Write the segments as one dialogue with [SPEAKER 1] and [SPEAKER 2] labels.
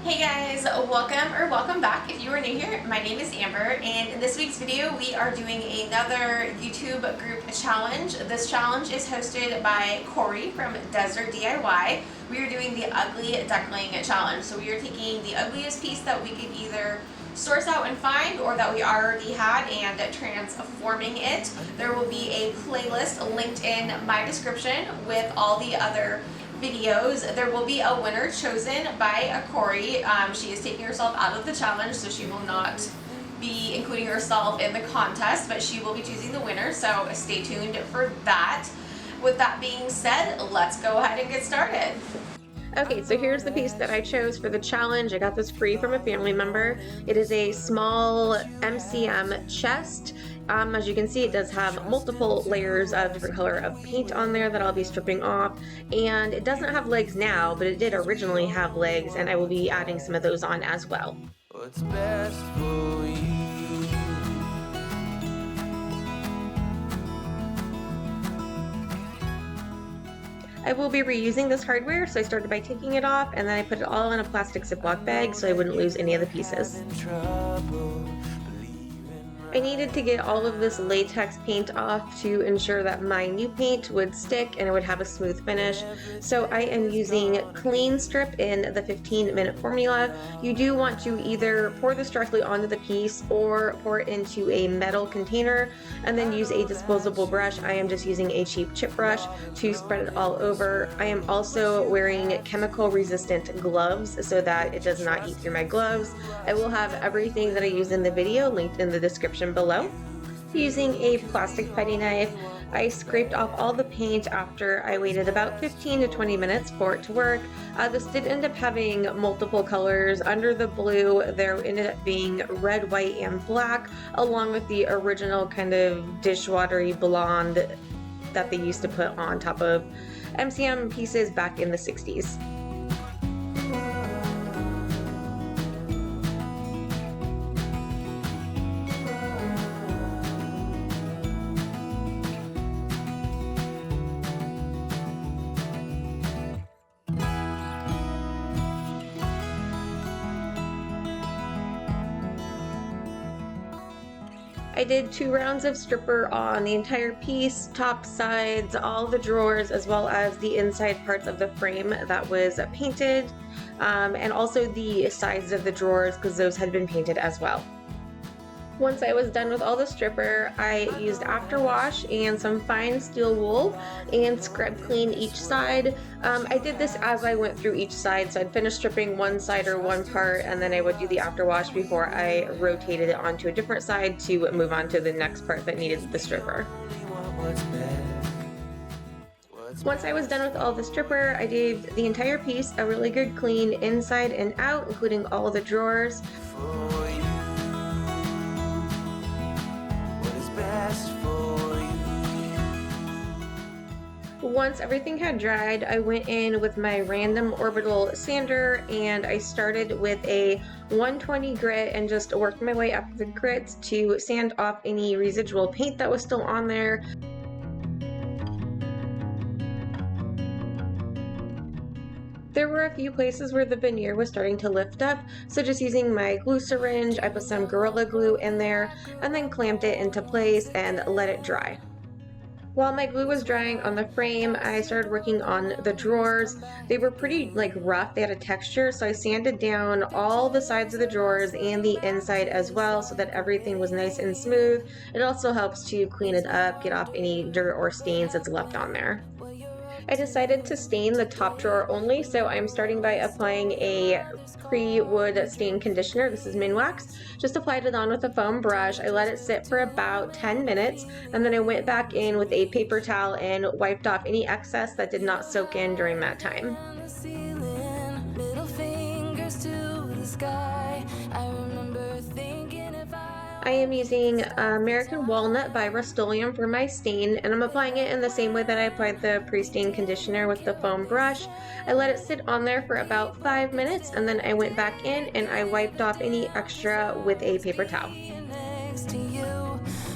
[SPEAKER 1] Hey guys, welcome back. If you are new here, my name is Amber, and in this week's video we are doing another YouTube group challenge. This challenge is hosted by Cory from Desert DIY. We are doing the ugly duckling challenge. So we are taking the ugliest piece that we could either source out and find or that we already had and transforming it. There will be a playlist linked in my description with all the other videos. There will be a winner chosen by Cory. She is taking herself out of the challenge, so she will not be including herself in the contest, but she will be choosing the winner, so stay tuned for that. With that being said, let's go ahead and get started. Okay, so here's the piece that I chose for the challenge. I got this free from a family member. It is a small MCM chest. As you can see, it does have multiple layers of different color of paint on there that I'll be stripping off. And it doesn't have legs now, but it did originally have legs, and I will be adding some of those on as well. What's best for you? I will be reusing this hardware, so I started by taking it off and then I put it all in a plastic Ziploc bag so I wouldn't lose any of the pieces. I needed to get all of this latex paint off to ensure that my new paint would stick and it would have a smooth finish. So I am using Clean Strip in the 15-minute formula. You do want to either pour this directly onto the piece or pour it into a metal container and then use a disposable brush. I am just using a cheap chip brush to spread it all over. I am also wearing chemical resistant gloves so that it does not eat through my gloves. I will have everything that I use in the video linked in the description below. Using a plastic putty knife, I scraped off all the paint after I waited about 15 to 20 minutes for it to work. This did end up having multiple colors. Under the blue, there ended up being red, white, and black, along with the original kind of dishwatery blonde that they used to put on top of MCM pieces back in the 60s. I did 2 rounds of stripper on the entire piece, top, sides, all the drawers, as well as the inside parts of the frame that was painted, and also the sides of the drawers because those had been painted as well. Once I was done with all the stripper, I used after wash and some fine steel wool and scrub clean each side. I did this as I went through each side, so I'd finish stripping one side or one part and then I would do the after wash before I rotated it onto a different side to move on to the next part that needed the stripper. Once I was done with all the stripper, I gave the entire piece a really good clean inside and out, including all the drawers. Once everything had dried, I went in with my random orbital sander and I started with a 120 grit and just worked my way up the grits to sand off any residual paint that was still on there. There were a few places where the veneer was starting to lift up, so just using my glue syringe, I put some Gorilla Glue in there and then clamped it into place and let it dry. While my glue was drying on the frame, I started working on the drawers. They were pretty rough, they had a texture, so I sanded down all the sides of the drawers and the inside as well so that everything was nice and smooth. It also helps to clean it up, get off any dirt or stains that's left on there. I decided to stain the top drawer only, so I'm starting by applying a pre-wood stain conditioner. This is Minwax. Just applied it on with a foam brush. I let it sit for about 10 minutes, and then I went back in with a paper towel and wiped off any excess that did not soak in during that time. I am using American Walnut by Rust-Oleum for my stain, and I'm applying it in the same way that I applied the pre-stain conditioner with the foam brush. I let it sit on there for about 5 minutes, and then I went back in and I wiped off any extra with a paper towel.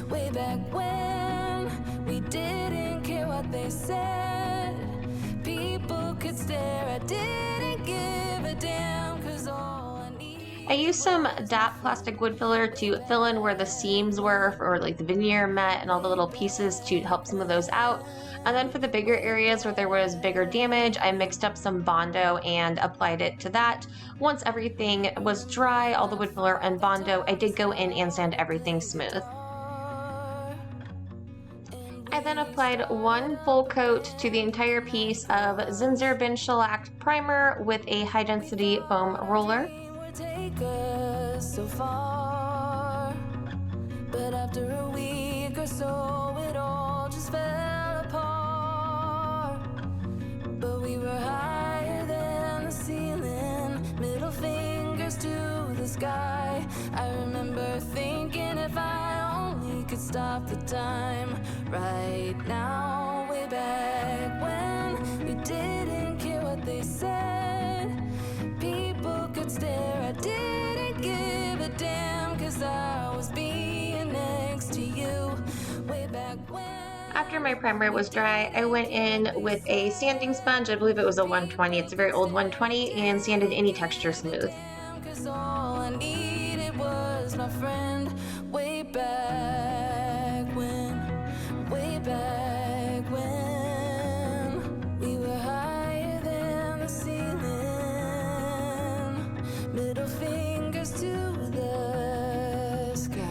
[SPEAKER 1] Way back when we didn't care what they said, people could stare, I didn't give a damn, 'cause all I used some DAP plastic wood filler to fill in where the seams were, or like the veneer met and all the little pieces to help some of those out. And then for the bigger areas where there was bigger damage, I mixed up some Bondo and applied it to that. Once everything was dry, all the wood filler and Bondo, I did go in and sand everything smooth. I then applied one full coat to the entire piece of Zinsser Ben Shellac primer with a high density foam roller.
[SPEAKER 2] Take us so far, but after a week or so it all just fell apart. But we were higher than the ceiling, middle fingers to the sky. I remember thinking if I only could stop the time right now, way back when we didn't care what they said. People could stare, I didn't give a damn, cause I was being next to you way back when.
[SPEAKER 1] After my primer was dry, I went in with a sanding sponge. I believe it was a 120. It's a very old 120, and sanded any texture smooth.
[SPEAKER 2] Cause all I needed was my friend way back when, way back when we were higher than the ceiling, middle fingers to the sky,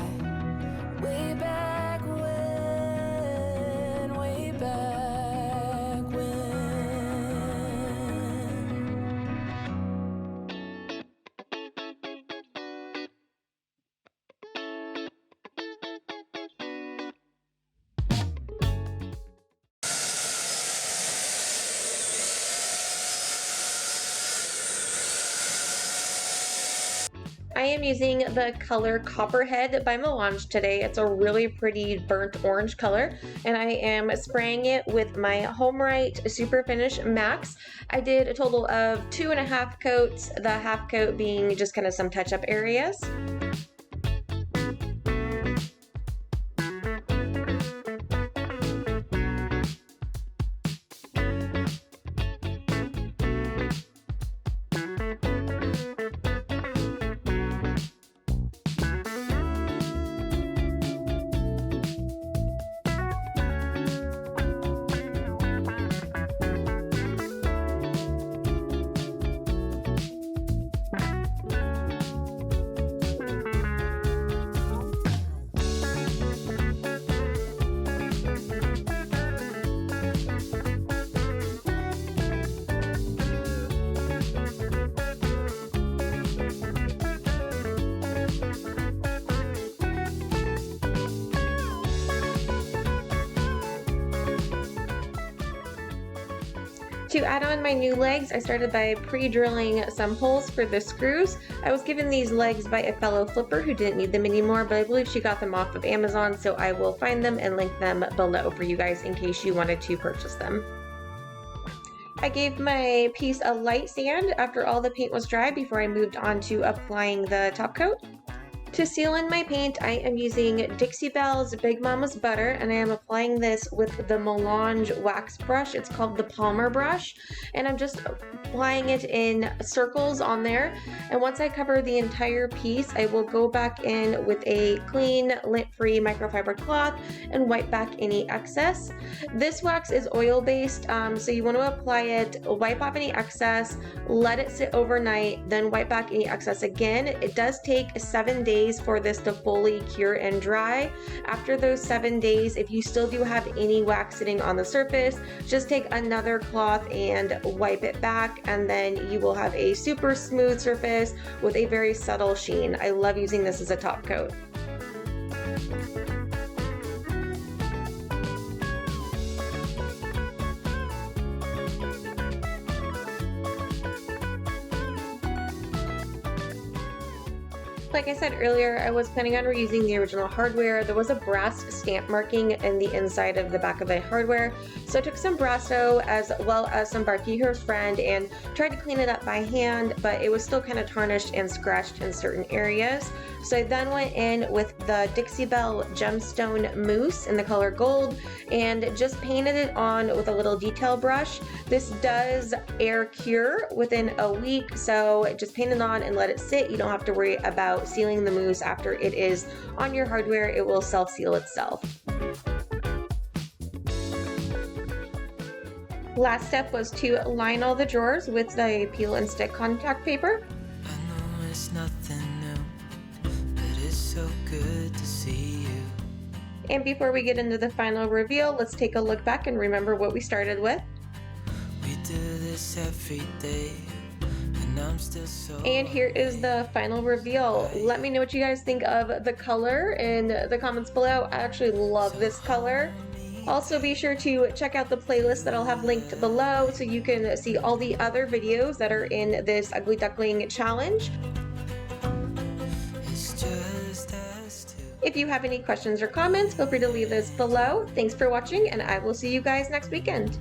[SPEAKER 2] way back when, way back when.
[SPEAKER 1] I am using the color Copperhead by Mélange today. It's a really pretty burnt orange color, and I am spraying it with my HomeRite Super Finish Max. I did a total of 2.5 coats, the half coat being just kind of some touch-up areas. To add on my new legs, I started by pre-drilling some holes for the screws. I was given these legs by a fellow flipper who didn't need them anymore, but I believe she got them off of Amazon, so I will find them and link them below for you guys in case you wanted to purchase them. I gave my piece a light sand after all the paint was dry before I moved on to applying the top coat. To seal in my paint, I am using Dixie Belle's Big Mama's Butter, and I am applying this with the Mélange wax brush. It's called the Palmer brush, and I'm just applying it in circles on there. And once I cover the entire piece, I will go back in with a clean, lint-free microfiber cloth and wipe back any excess. This wax is oil-based, so you want to apply it, wipe off any excess, let it sit overnight, then wipe back any excess again. It does take 7 days for this to fully cure and dry. After those 7 days, if you still do have any wax sitting on the surface, just take another cloth and wipe it back, and then you will have a super smooth surface with a very subtle sheen. I love using this as a top coat. Like I said earlier, I was planning on reusing the original hardware. There was a brass stamp marking in the inside of the back of the hardware, so So I took some Brasso as well as some Barky Here's Friend and tried to clean it up by hand, but it was still kind of tarnished and scratched in certain areas. So I then went in with the Dixie Belle Gemstone Mousse in the color gold and just painted it on with a little detail brush. This does air cure within a week, so just paint it on and let it sit. You don't have to worry about sealing the mousse after it is on your hardware. It will self-seal itself. Last step was to line all the drawers with the peel and stick contact paper.
[SPEAKER 2] I know it's nothing new, but it's so good to see you.
[SPEAKER 1] And before we get into the final reveal, let's take a look back and remember what we started with.
[SPEAKER 2] We do this every day, and I'm still so.
[SPEAKER 1] And here is the final reveal. Let me know what you guys think of the color in the comments below. I actually love this color. Also, be sure to check out the playlist that I'll have linked below so you can see all the other videos that are in this Ugly Duckling challenge.
[SPEAKER 2] It's just us two.
[SPEAKER 1] If you have any questions or comments, feel free to leave those below. Thanks for watching, and I will see you guys next weekend.